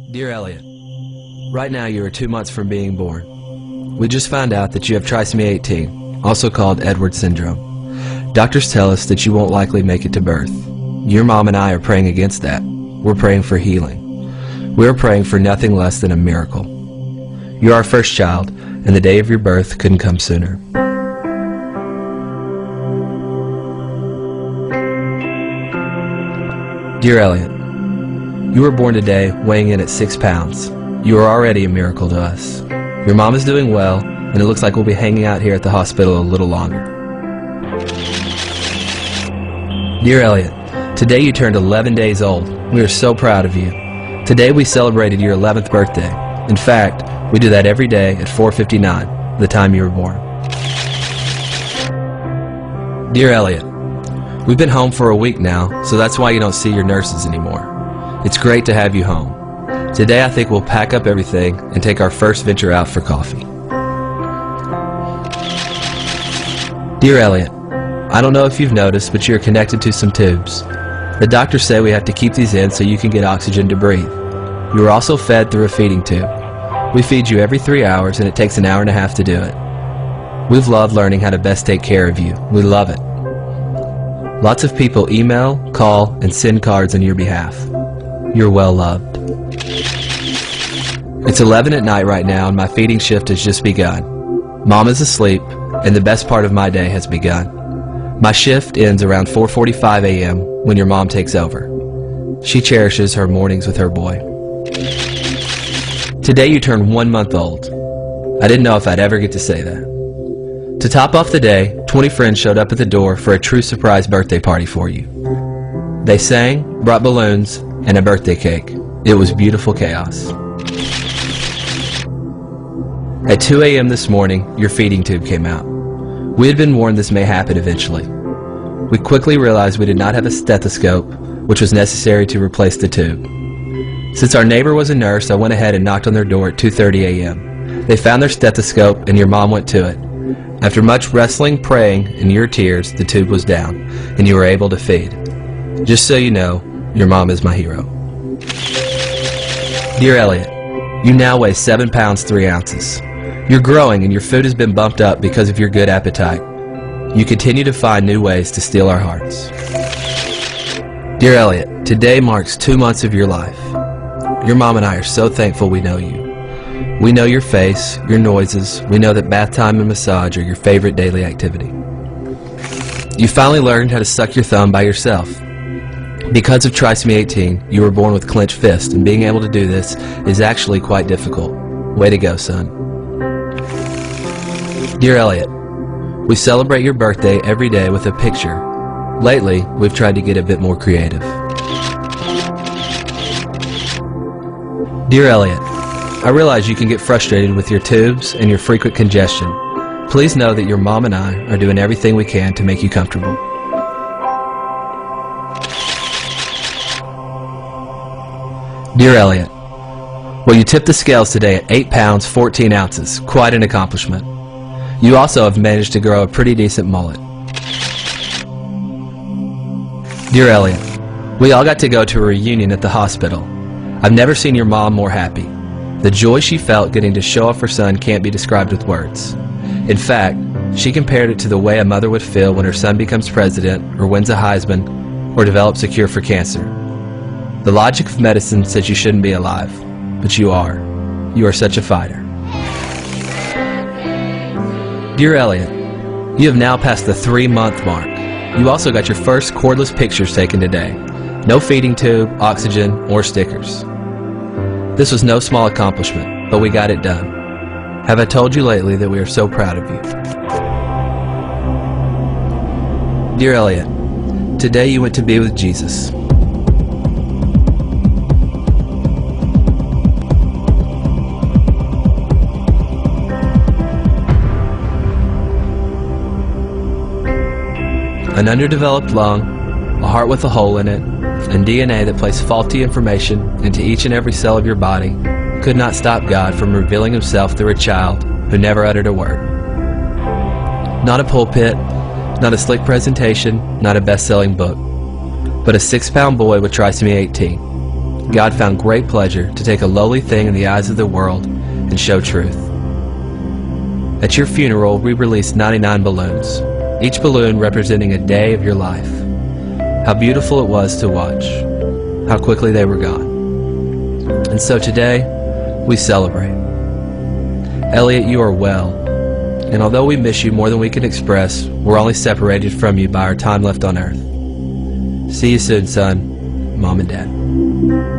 Dear Eliot, right now you are 2 months from being born. We just found out that you have trisomy 18, also called Edwards syndrome. Doctors tell us that you won't likely make it to birth. Your mom and I are praying against that. We're praying for healing. We're praying for nothing less than a miracle. You're our first child, and the day of your birth couldn't come sooner. Dear Eliot, you were born today weighing in at 6 pounds. You are already a miracle to us. Your mom is doing well, and it looks like we'll be hanging out here at the hospital a little longer. Dear Eliot, today you turned 11 days old. We are so proud of you. Today we celebrated your 11th birthday. In fact, we do that every day at 4:59, the time you were born. Dear Eliot, we've been home for a week now, so that's why you don't see your nurses anymore. It's great to have you home. Today I think we'll pack up everything and take our first venture out for coffee. Dear Eliot, I don't know if you've noticed, but you're connected to some tubes. The doctors say we have to keep these in so you can get oxygen to breathe. You are also fed through a feeding tube. We feed you every 3 hours and it takes an hour and a half to do it. We've loved learning how to best take care of you. We love it. Lots of people email, call, and send cards on your behalf. You're well loved. It's 11 at night right now and my feeding shift has just begun. Mom is asleep and the best part of my day has begun. My shift ends around 4:45 a.m. when your mom takes over. She cherishes her mornings with her boy. Today you turn 1 month old. I didn't know if I'd ever get to say that. To top off the day, 20 friends showed up at the door for a true surprise birthday party for you. They sang, brought balloons, and a birthday cake. It was beautiful chaos. At 2 a.m. this morning, your feeding tube came out. We had been warned this may happen eventually. We quickly realized we did not have a stethoscope, which was necessary to replace the tube. Since our neighbor was a nurse, I went ahead and knocked on their door at 2:30 a.m. They found their stethoscope and your mom went to it. After much wrestling, praying, and your tears, the tube was down, and you were able to feed. Just so you know, your mom is my hero. Dear Eliot, you now weigh 7 pounds 3 ounces. You're growing and your food has been bumped up because of your good appetite. You continue to find new ways to steal our hearts. Dear Eliot, today marks 2 months of your life. Your mom and I are so thankful we know you. We know your face, your noises. We know that bath time and massage are your favorite daily activity. You finally learned how to suck your thumb by yourself. Because of trisomy 18, you were born with clenched fists, and being able to do this is actually quite difficult. Way to go, son. Dear Eliot, we celebrate your birthday every day with a picture. Lately, we've tried to get a bit more creative. Dear Eliot, I realize you can get frustrated with your tubes and your frequent congestion. Please know that your mom and I are doing everything we can to make you comfortable. Dear Eliot, well, you tipped the scales today at 8 pounds 14 ounces. Quite an accomplishment. You also have managed to grow a pretty decent mullet. Dear Eliot, we all got to go to a reunion at the hospital. I've never seen your mom more happy. The joy she felt getting to show off her son can't be described with words. In fact, she compared it to the way a mother would feel when her son becomes president, or wins a Heisman, or develops a cure for cancer. The logic of medicine says you shouldn't be alive, but you are. You are such a fighter. Dear Eliot, you have now passed the 3-month mark. You also got your first cordless pictures taken today. No feeding tube, oxygen, or stickers. This was no small accomplishment, but we got it done. Have I told you lately that we are so proud of you? Dear Eliot, today you went to be with Jesus. An underdeveloped lung, a heart with a hole in it, and DNA that placed faulty information into each and every cell of your body could not stop God from revealing himself through a child who never uttered a word. Not a pulpit, not a slick presentation, not a best-selling book, but a 6-pound boy with trisomy 18. God found great pleasure to take a lowly thing in the eyes of the world and show truth. At your funeral, we released 99 balloons, each balloon representing a day of your life. How beautiful it was to watch, how quickly they were gone. And so today, we celebrate. Eliot, you are well, and although we miss you more than we can express, we're only separated from you by our time left on earth. See you soon, son, Mom and Dad.